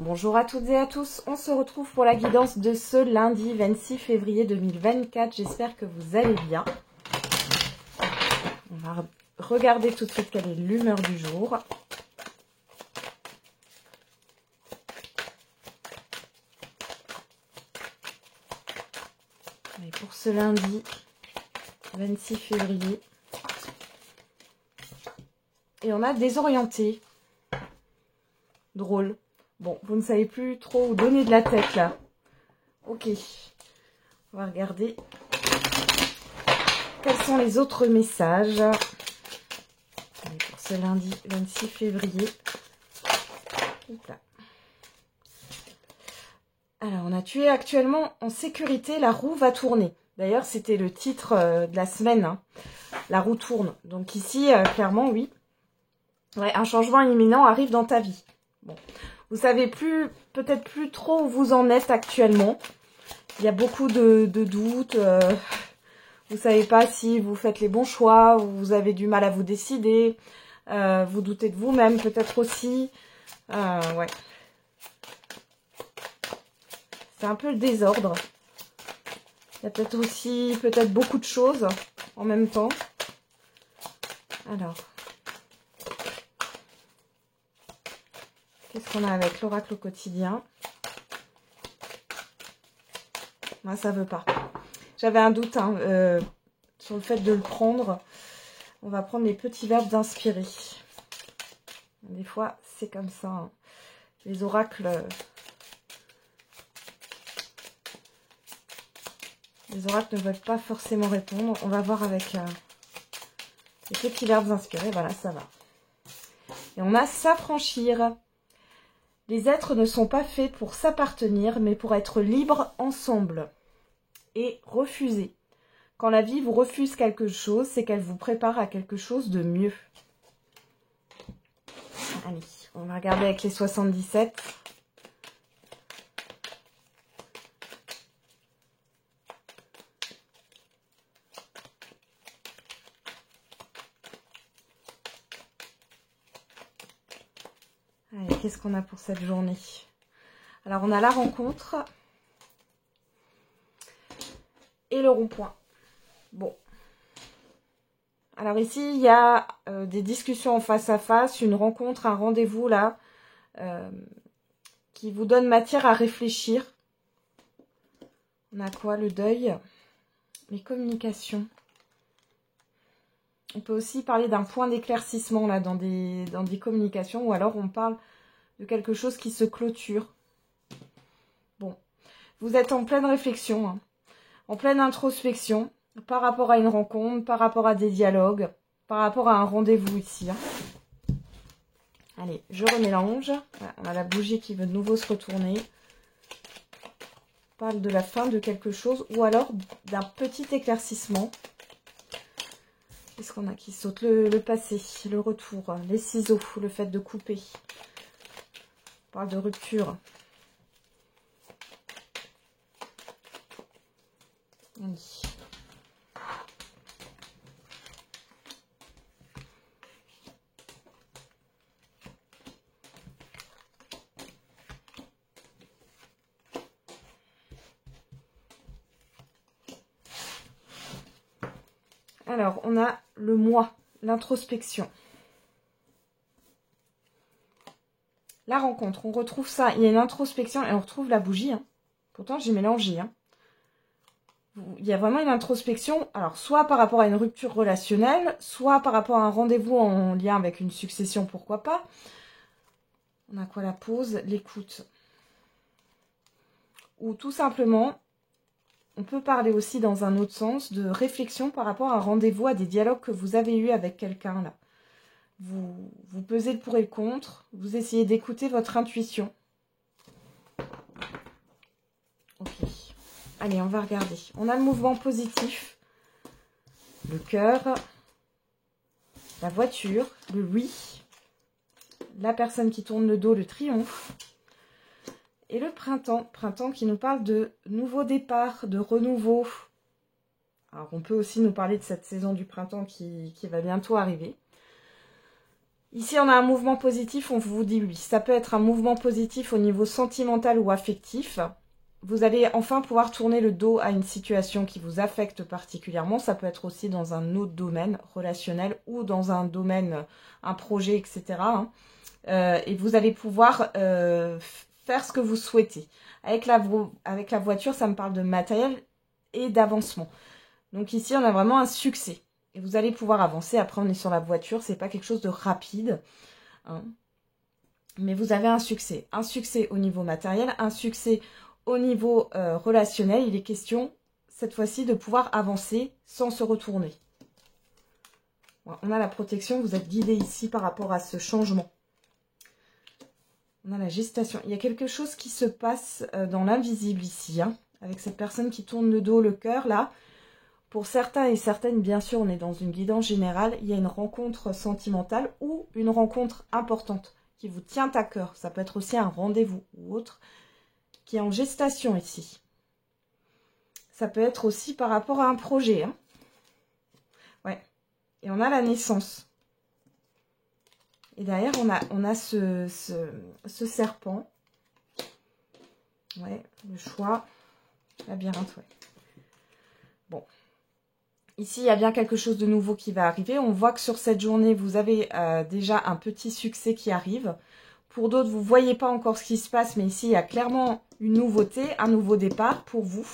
Bonjour à toutes et à tous, on se retrouve pour la guidance de ce lundi 26 février 2024. J'espère que vous allez bien. On va regarder tout de suite quelle est l'humeur du jour. Et pour ce lundi 26 février. Et on a désorienté. Drôle. Bon, vous ne savez plus trop où donner de la tête là. Ok. On va regarder quels sont les autres messages. Allez, pour ce lundi 26 février. Alors, on a tué actuellement en sécurité, la roue va tourner. D'ailleurs, c'était le titre de la semaine. Hein. La roue tourne. Donc ici, clairement, oui. Ouais, un changement imminent arrive dans ta vie. Bon. Vous savez peut-être plus trop où vous en êtes actuellement. Il y a beaucoup de doutes. Vous savez pas si vous faites les bons choix, ou vous avez du mal à vous décider. Vous doutez de vous-même peut-être aussi. Ouais. C'est un peu le désordre. Il y a peut-être aussi beaucoup de choses en même temps. Alors. Qu'est-ce qu'on a avec l'oracle au quotidien? Moi, ça veut pas. J'avais un doute hein, sur le fait de le prendre. On va prendre les petits verbes d'inspirer. Des fois, c'est comme ça. Hein. Les oracles... les oracles ne veulent pas forcément répondre. On va voir avec les petits verbes inspirés. Voilà, ça va. Et on a s'affranchir. Les êtres ne sont pas faits pour s'appartenir, mais pour être libres ensemble. Et refuser. Quand la vie vous refuse quelque chose, c'est qu'elle vous prépare à quelque chose de mieux. Allez, on va regarder avec les 77. Allez, qu'est-ce qu'on a pour cette journée? Alors, on a la rencontre et le rond-point. Bon. Alors ici, il y a des discussions en face à face, une rencontre, un rendez-vous là, qui vous donne matière à réfléchir. On a quoi? Le deuil, les communications. On peut aussi parler d'un point d'éclaircissement là dans des communications, ou alors on parle de quelque chose qui se clôture. Bon, vous êtes en pleine réflexion, hein, en pleine introspection, par rapport à une rencontre, par rapport à des dialogues, par rapport à un rendez-vous ici. Hein. Allez, je remélange. Voilà, on a la bougie qui veut de nouveau se retourner. On parle de la fin de quelque chose, ou alors d'un petit éclaircissement. Qu'est-ce qu'on a qui saute? Le passé, le retour, les ciseaux, le fait de couper. On parle de rupture. Allez. Alors, on a le moi, l'introspection. La rencontre, on retrouve ça. Il y a une introspection et on retrouve la bougie. Hein. Pourtant, j'ai mélangé. Hein. Il y a vraiment une introspection. Alors, soit par rapport à une rupture relationnelle, soit par rapport à un rendez-vous en lien avec une succession, pourquoi pas. On a quoi? La pause, l'écoute. Ou tout simplement... on peut parler aussi dans un autre sens de réflexion par rapport à un rendez-vous, à des dialogues que vous avez eus avec quelqu'un là. Vous pesez le pour et le contre, vous essayez d'écouter votre intuition. Ok. Allez, on va regarder. On a le mouvement positif, le cœur, la voiture, le oui, la personne qui tourne le dos, le triomphe. Et le printemps qui nous parle de nouveau départ, de renouveau. Alors on peut aussi nous parler de cette saison du printemps qui va bientôt arriver. Ici, on a un mouvement positif, on vous dit oui. Ça peut être un mouvement positif au niveau sentimental ou affectif. Vous allez enfin pouvoir tourner le dos à une situation qui vous affecte particulièrement. Ça peut être aussi dans un autre domaine relationnel ou dans un domaine, un projet, etc. Et vous allez pouvoir faire ce que vous souhaitez. Avec la voiture, ça me parle de matériel et d'avancement. Donc ici, on a vraiment un succès. Et vous allez pouvoir avancer. Après, on est sur la voiture. C'est pas quelque chose de rapide. Hein. Mais vous avez un succès. Un succès au niveau matériel, un succès au niveau relationnel. Il est question, cette fois-ci, de pouvoir avancer sans se retourner. Bon, on a la protection. Vous êtes guidé ici par rapport à ce changement. On a la gestation. Il y a quelque chose qui se passe dans l'invisible ici. Hein, avec cette personne qui tourne le dos, le cœur, là. Pour certains et certaines, bien sûr, on est dans une guidance générale. Il y a une rencontre sentimentale ou une rencontre importante qui vous tient à cœur. Ça peut être aussi un rendez-vous ou autre qui est en gestation ici. Ça peut être aussi par rapport à un projet. Hein. Ouais. Et on a la naissance. Et derrière, on a ce serpent. Ouais, le choix. Labyrinthe, ouais. Bon. Ici, il y a bien quelque chose de nouveau qui va arriver. On voit que sur cette journée, vous avez déjà un petit succès qui arrive. Pour d'autres, vous ne voyez pas encore ce qui se passe, mais ici, il y a clairement une nouveauté, un nouveau départ pour vous.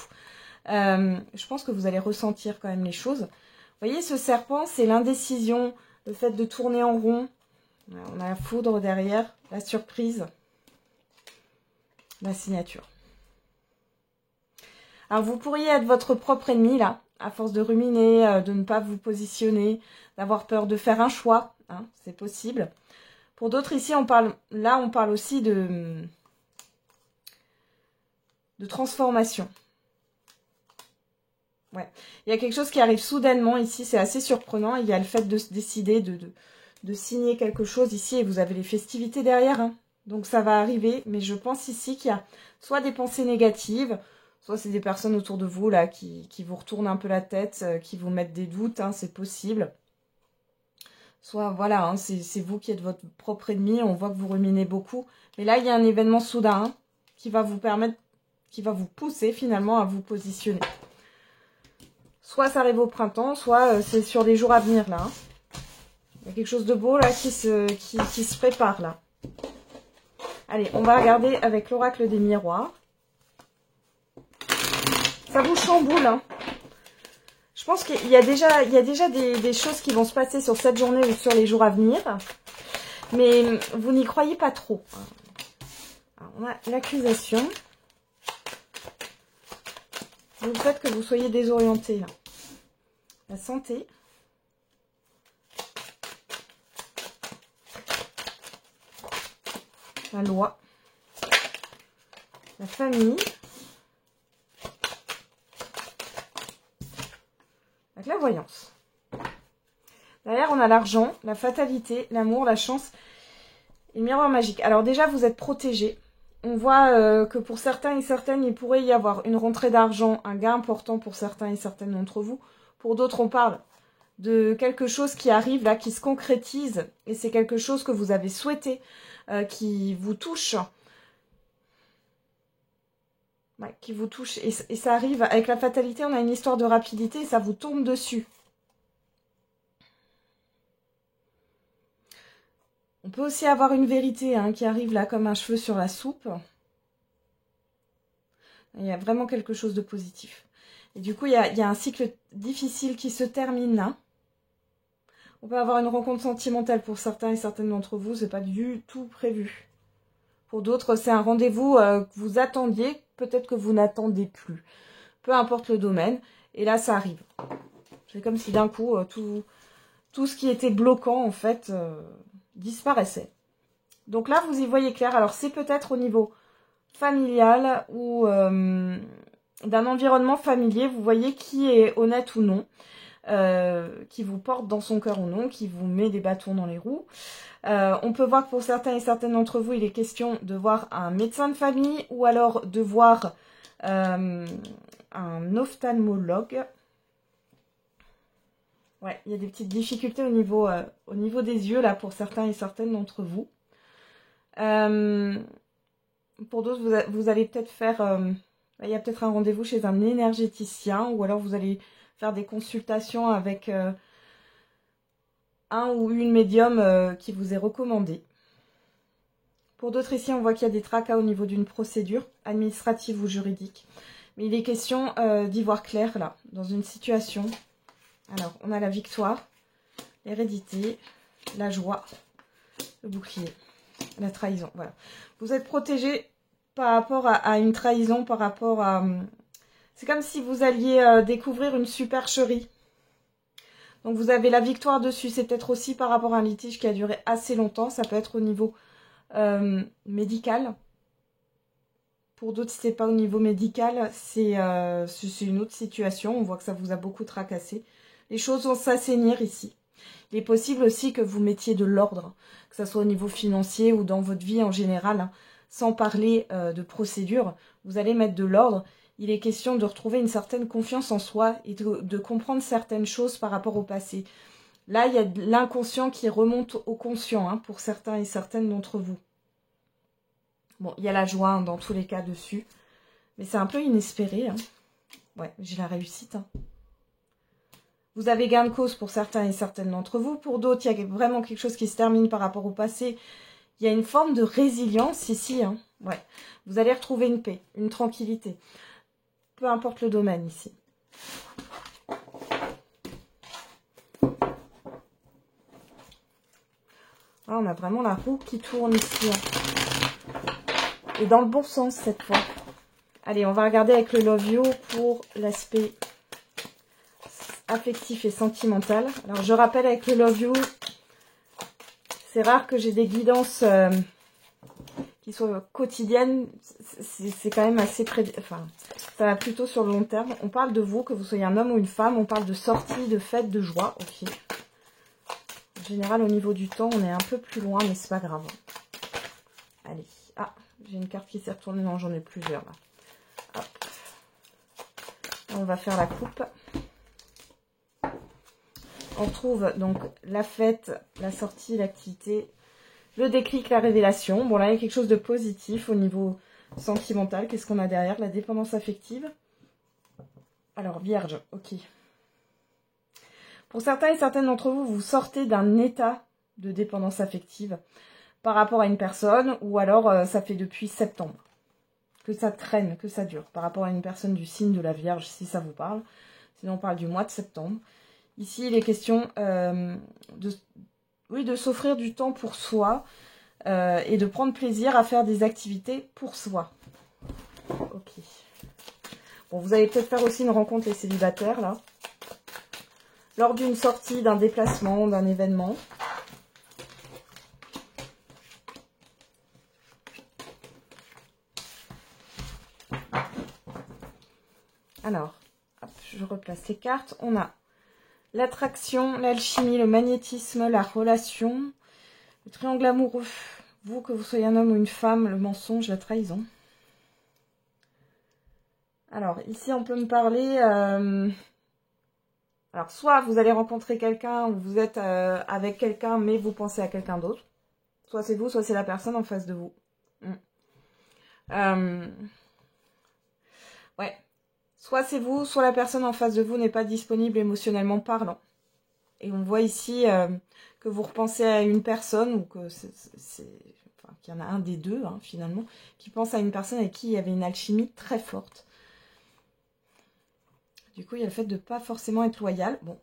Je pense que vous allez ressentir quand même les choses. Vous voyez, ce serpent, c'est l'indécision, le fait de tourner en rond. On a la foudre derrière, la surprise, la signature. Alors, vous pourriez être votre propre ennemi, là. À force de ruminer, de ne pas vous positionner, d'avoir peur de faire un choix, hein, c'est possible. Pour d'autres ici, on parle aussi de transformation. Ouais. Il y a quelque chose qui arrive soudainement ici, c'est assez surprenant. Il y a le fait de se décider de signer quelque chose ici et vous avez les festivités derrière. Hein. Donc ça va arriver, mais je pense ici qu'il y a soit des pensées négatives, soit c'est des personnes autour de vous là qui vous retournent un peu la tête, qui vous mettent des doutes, hein, c'est possible. Soit voilà, hein, c'est vous qui êtes votre propre ennemi, on voit que vous ruminez beaucoup. Mais là, il y a un événement soudain hein, qui va vous permettre, qui va vous pousser finalement à vous positionner. Soit ça arrive au printemps, soit c'est sur les jours à venir là. Hein. Il y a quelque chose de beau là qui se prépare là. Allez, on va regarder avec l'oracle des miroirs. Ça vous chamboule, hein. Je pense qu'il y a déjà des choses qui vont se passer sur cette journée ou sur les jours à venir. Mais vous n'y croyez pas trop. Alors, on a l'accusation. Le fait que vous soyez désorienté, là. La santé. La loi. La famille. Avec la voyance. Derrière, on a l'argent, la fatalité, l'amour, la chance et le miroir magique. Alors déjà, vous êtes protégés. On voit que pour certains et certaines, il pourrait y avoir une rentrée d'argent, un gain important pour certains et certaines d'entre vous. Pour d'autres, on parle de quelque chose qui arrive là, qui se concrétise. Et c'est quelque chose que vous avez souhaité, qui vous touche. Ouais, qui vous touche. Et ça arrive, avec la fatalité, on a une histoire de rapidité et ça vous tombe dessus. On peut aussi avoir une vérité hein, qui arrive là comme un cheveu sur la soupe. Il y a vraiment quelque chose de positif. Et du coup, il y a un cycle difficile qui se termine là. On peut avoir une rencontre sentimentale pour certains et certaines d'entre vous. C'est pas du tout prévu. Pour d'autres, c'est un rendez-vous que vous attendiez. Peut-être que vous n'attendez plus. Peu importe le domaine. Et là, ça arrive. C'est comme si d'un coup, tout ce qui était bloquant, en fait... disparaissait. Donc là, vous y voyez clair. Alors, c'est peut-être au niveau familial ou d'un environnement familier. Vous voyez qui est honnête ou non, qui vous porte dans son cœur ou non, qui vous met des bâtons dans les roues. On peut voir que pour certains et certaines d'entre vous, il est question de voir un médecin de famille ou alors de voir un ophtalmologue. Ouais, il y a des petites difficultés au niveau des yeux, là, pour certains et certaines d'entre vous. Pour d'autres, vous allez peut-être faire... il y a peut-être un rendez-vous chez un énergéticien, ou alors vous allez faire des consultations avec un ou une médium qui vous est recommandé. Pour d'autres ici, on voit qu'il y a des tracas au niveau d'une procédure administrative ou juridique. Mais il est question d'y voir clair, là, dans une situation. Alors, on a la victoire, l'hérédité, la joie, le bouclier, la trahison, voilà. Vous êtes protégé par rapport à une trahison, par rapport à... C'est comme si vous alliez découvrir une supercherie. Donc, vous avez la victoire dessus. C'est peut-être aussi par rapport à un litige qui a duré assez longtemps. Ça peut être au niveau médical. Pour d'autres, si ce n'est pas au niveau médical, c'est une autre situation. On voit que ça vous a beaucoup tracassé. Les choses vont s'assainir ici. Il est possible aussi que vous mettiez de l'ordre, que ce soit au niveau financier ou dans votre vie en général, hein. Sans parler de procédure, vous allez mettre de l'ordre. Il est question de retrouver une certaine confiance en soi et de comprendre certaines choses par rapport au passé. Là, il y a de l'inconscient qui remonte au conscient, hein, pour certains et certaines d'entre vous. Bon, il y a la joie, hein, dans tous les cas dessus. Mais c'est un peu inespéré, hein. Ouais, j'ai la réussite, hein. Vous avez gain de cause pour certains et certaines d'entre vous. Pour d'autres, il y a vraiment quelque chose qui se termine par rapport au passé. Il y a une forme de résilience ici, hein. Ouais. Vous allez retrouver une paix, une tranquillité. Peu importe le domaine ici. Ah, on a vraiment la roue qui tourne ici, hein. Et dans le bon sens cette fois. Allez, on va regarder avec le Love You pour l'aspect affectif et sentimental. Alors, je rappelle avec le Love You, c'est rare que j'ai des guidances qui soient quotidiennes. C'est quand même assez... Enfin, ça va plutôt sur le long terme. On parle de vous, que vous soyez un homme ou une femme. On parle de sortie, de fête, de joie. Ok. En général, au niveau du temps, on est un peu plus loin, mais c'est pas grave. Allez. Ah, j'ai une carte qui s'est retournée. Non, j'en ai plusieurs là. Hop. On va faire la coupe. On trouve donc la fête, la sortie, l'activité, le déclic, la révélation. Bon, là, il y a quelque chose de positif au niveau sentimental. Qu'est-ce qu'on a derrière? La dépendance affective. Alors, Vierge, ok. Pour certains et certaines d'entre vous, vous sortez d'un état de dépendance affective par rapport à une personne, ou alors ça fait depuis septembre que ça traîne, que ça dure, par rapport à une personne du signe de la Vierge, si ça vous parle. Sinon, on parle du mois de septembre. Ici, il est question de s'offrir du temps pour soi et de prendre plaisir à faire des activités pour soi. Ok. Bon, vous allez peut-être faire aussi une rencontre les célibataires, là. Lors d'une sortie, d'un déplacement, d'un événement. Alors, hop, je replace les cartes. On a l'attraction, l'alchimie, le magnétisme, la relation, le triangle amoureux. Vous, que vous soyez un homme ou une femme, le mensonge, la trahison. Alors, ici, on peut me parler... Alors, soit vous allez rencontrer quelqu'un, ou vous êtes avec quelqu'un, mais vous pensez à quelqu'un d'autre. Soit c'est vous, soit c'est la personne en face de vous. Ouais. Soit c'est vous, soit la personne en face de vous n'est pas disponible émotionnellement parlant. Et on voit ici que vous repensez à une personne, ou que enfin, qu'il y en a un des deux, hein, finalement, qui pense à une personne avec qui il y avait une alchimie très forte. Du coup, il y a le fait de ne pas forcément être loyal. Bon.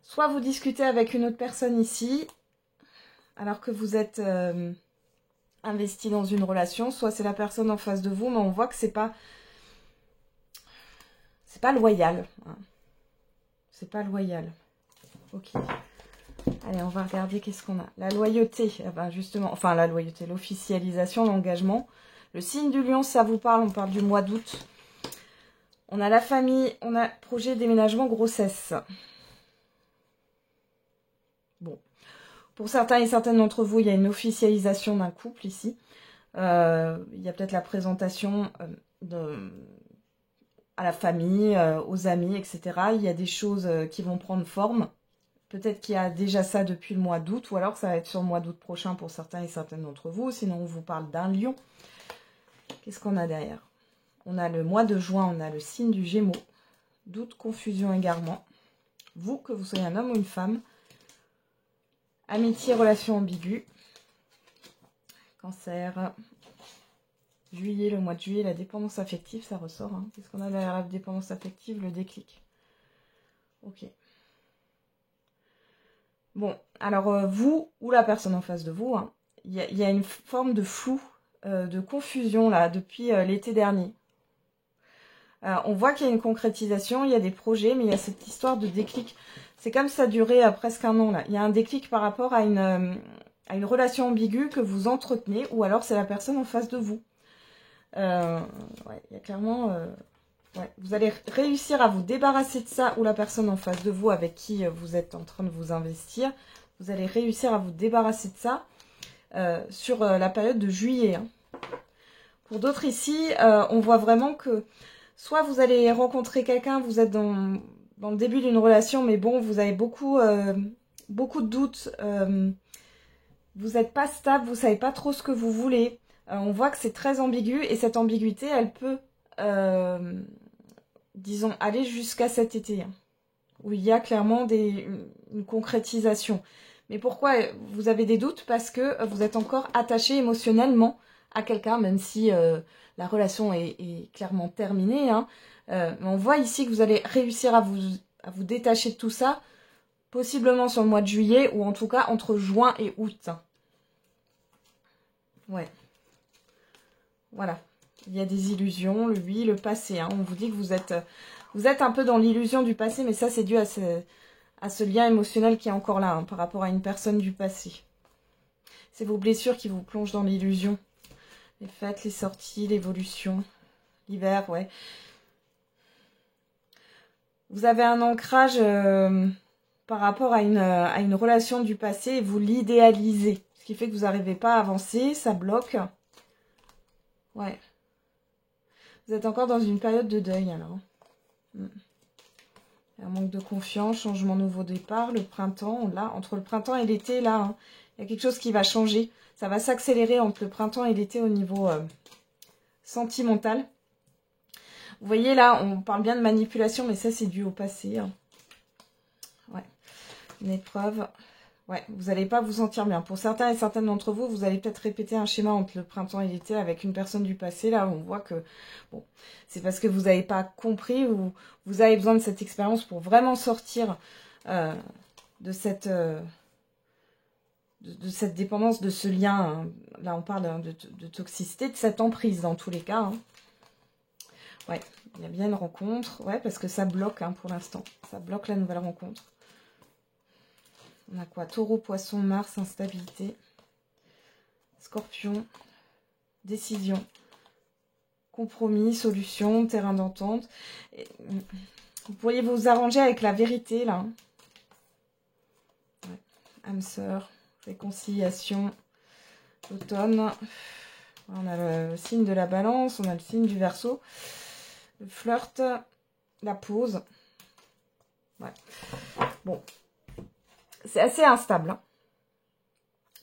Soit vous discutez avec une autre personne ici, alors que vous êtes investi dans une relation, soit c'est la personne en face de vous, mais on voit que c'est pas loyal. Hein. C'est pas loyal. Ok. Allez, on va regarder qu'est-ce qu'on a. La loyauté, eh ben justement, enfin la loyauté, l'officialisation, l'engagement. Le signe du lion, ça vous parle, on parle du mois d'août. On a la famille, on a projet, déménagement, grossesse. Bon. Pour certains et certaines d'entre vous, il y a une officialisation d'un couple ici. Il y a peut-être la présentation à la famille, aux amis, etc. Il y a des choses qui vont prendre forme. Peut-être qu'il y a déjà ça depuis le mois d'août, ou alors ça va être sur le mois d'août prochain pour certains et certaines d'entre vous. Sinon, on vous parle d'un lion. Qu'est-ce qu'on a derrière? On a le mois de juin, on a le signe du Gémeaux. Doute, confusion, égarement. Vous, que vous soyez un homme ou une femme. Amitié, relation ambiguë. Cancer. Juillet, le mois de juillet, la dépendance affective, ça ressort. Hein. Qu'est-ce qu'on a derrière la dépendance affective? Le déclic. Ok. Bon, alors vous ou la personne en face de vous, hein, y a une forme de flou, de confusion là, depuis l'été dernier. On voit qu'il y a une concrétisation, il y a des projets, mais il y a cette histoire de déclic. C'est comme ça durait presque un an là. Il y a un déclic par rapport à une relation ambiguë que vous entretenez, ou alors c'est la personne en face de vous. Ouais, il y a clairement... ouais, vous allez réussir à vous débarrasser de ça, ou la personne en face de vous avec qui vous êtes en train de vous investir. Vous allez réussir à vous débarrasser de ça sur la période de juillet. Hein. Pour d'autres ici, on voit vraiment que soit vous allez rencontrer quelqu'un, vous êtes dans le début d'une relation, mais bon, vous avez beaucoup de doutes. Vous n'êtes pas stable, vous ne savez pas trop ce que vous voulez. On voit que c'est très ambigu, et cette ambiguïté, elle peut... disons, aller jusqu'à cet été, hein, où il y a clairement une concrétisation. Mais pourquoi vous avez des doutes? Parce que vous êtes encore attaché émotionnellement à quelqu'un, même si la relation est clairement terminée. Hein. Mais on voit ici que vous allez réussir à vous détacher de tout ça, possiblement sur le mois de juillet, ou en tout cas entre juin et août. Ouais. Voilà. Il y a des illusions, le passé. Hein. On vous dit que vous êtes un peu dans l'illusion du passé, mais ça, c'est dû à ce lien émotionnel qui est encore là, hein, par rapport à une personne du passé. C'est vos blessures qui vous plongent dans l'illusion. Les fêtes, les sorties, l'évolution, l'hiver, ouais. Vous avez un ancrage par rapport à une relation du passé, et vous l'idéalisez. Ce qui fait que vous n'arrivez pas à avancer, ça bloque. Ouais. Vous êtes encore dans une période de deuil, alors. Un manque de confiance, changement, nouveau départ, le printemps, là, entre le printemps et l'été, là, hein, il y a quelque chose qui va changer. Ça va s'accélérer entre le printemps et l'été au niveau sentimental. Vous voyez, là, on parle bien de manipulation, mais ça, c'est dû au passé. Hein. Ouais. Une épreuve. Ouais, vous n'allez pas vous sentir bien. Pour certains et certaines d'entre vous, vous allez peut-être répéter un schéma entre le printemps et l'été avec une personne du passé. Là, on voit que bon, c'est parce que vous n'avez pas compris, ou vous avez besoin de cette expérience pour vraiment sortir de cette dépendance, de ce lien. Hein. Là, on parle de toxicité, de cette emprise dans tous les cas. Hein. Ouais, il y a bien une rencontre. Ouais, parce que ça bloque hein, pour l'instant. Ça bloque la nouvelle rencontre. On a quoi? Taureau, Poisson, Mars, instabilité. Scorpion, décision. Compromis, solution, terrain d'entente. Vous pourriez vous arranger avec la vérité, là. Ouais. Âme sœur, réconciliation, automne. On a le signe de la Balance, on a le signe du Verseau. Le flirt, la pause. Ouais. Bon. C'est assez instable. Hein.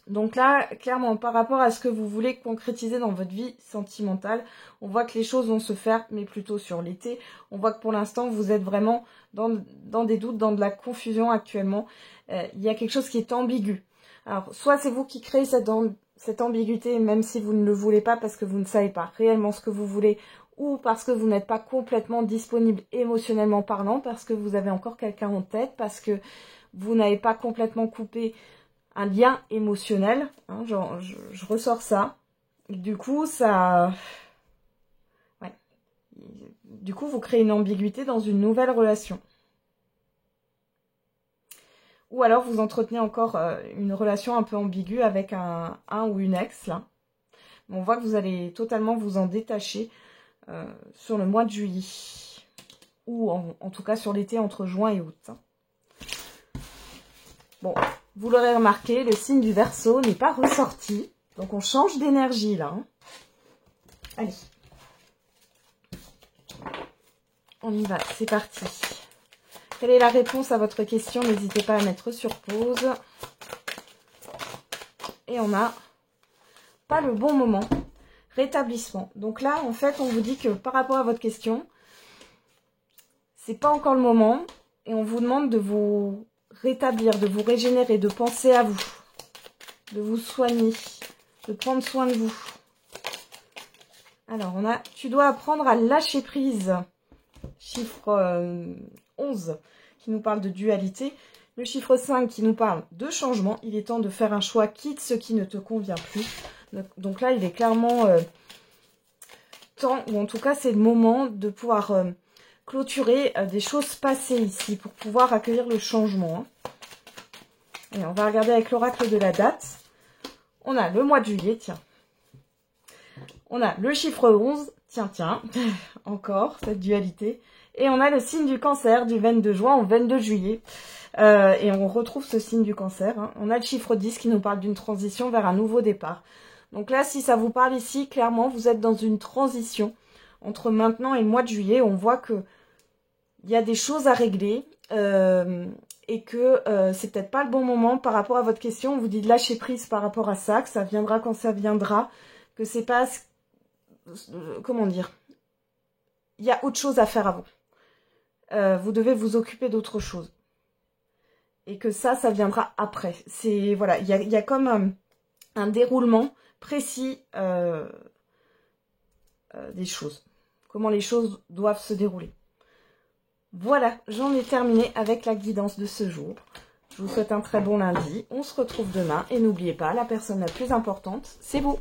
Donc là, clairement, par rapport à ce que vous voulez concrétiser dans votre vie sentimentale, on voit que les choses vont se faire, mais plutôt sur l'été. On voit que pour l'instant, vous êtes vraiment dans des doutes, dans de la confusion actuellement. Il y a quelque chose qui est ambigu. Alors, soit c'est vous qui créez cette ambiguïté, même si vous ne le voulez pas, parce que vous ne savez pas réellement ce que vous voulez, ou parce que vous n'êtes pas complètement disponible émotionnellement parlant, parce que vous avez encore quelqu'un en tête, parce que vous n'avez pas complètement coupé un lien émotionnel. Hein, genre, je ressors ça. Du coup, ça... Ouais. Du coup, vous créez une ambiguïté dans une nouvelle relation. Ou alors, vous entretenez encore une relation un peu ambiguë avec un ou une ex, là. On voit que vous allez totalement vous en détacher sur le mois de juillet. Ou en tout cas sur l'été entre juin et août. Hein. Bon, vous l'aurez remarqué, le signe du Verseau n'est pas ressorti. Donc, on change d'énergie, là. Hein. Allez. on y va, c'est parti. Quelle est la réponse à votre question? N'hésitez pas à mettre sur pause. Et on a pas le bon moment. Rétablissement. Donc là, en fait, on vous dit que par rapport à votre question, c'est pas encore le moment. Et on vous demande de vous rétablir, de vous régénérer, de penser à vous, de vous soigner, de prendre soin de vous. Alors, on a, tu dois apprendre à lâcher prise. Chiffre 11 qui nous parle de dualité. Le chiffre 5 qui nous parle de changement. Il est temps de faire un choix, quitte ce qui ne te convient plus. Donc là, il est clairement temps, ou en tout cas, c'est le moment de pouvoir clôturer des choses passées ici pour pouvoir accueillir le changement. Et on va regarder avec l'oracle de la date. On a le mois de juillet, tiens. On a le chiffre 11, tiens, encore cette dualité. Et on a le signe du cancer du 22 juin au 22 juillet. Et on retrouve ce signe du cancer. Hein. On a le chiffre 10 qui nous parle d'une transition vers un nouveau départ. Donc là, si ça vous parle ici, clairement, vous êtes dans une transition entre maintenant et le mois de juillet. On voit que il y a des choses à régler et que c'est peut-être pas le bon moment par rapport à votre question. On vous dit de lâcher prise par rapport à ça, que ça viendra quand ça viendra, que c'est pas... comment dire? Il y a autre chose à faire avant. Vous devez vous occuper d'autre chose. Et que ça viendra après. C'est voilà, il y a comme un déroulement précis des choses. Comment les choses doivent se dérouler. Voilà, j'en ai terminé avec la guidance de ce jour. Je vous souhaite un très bon lundi. On se retrouve demain. Et n'oubliez pas, la personne la plus importante, c'est vous.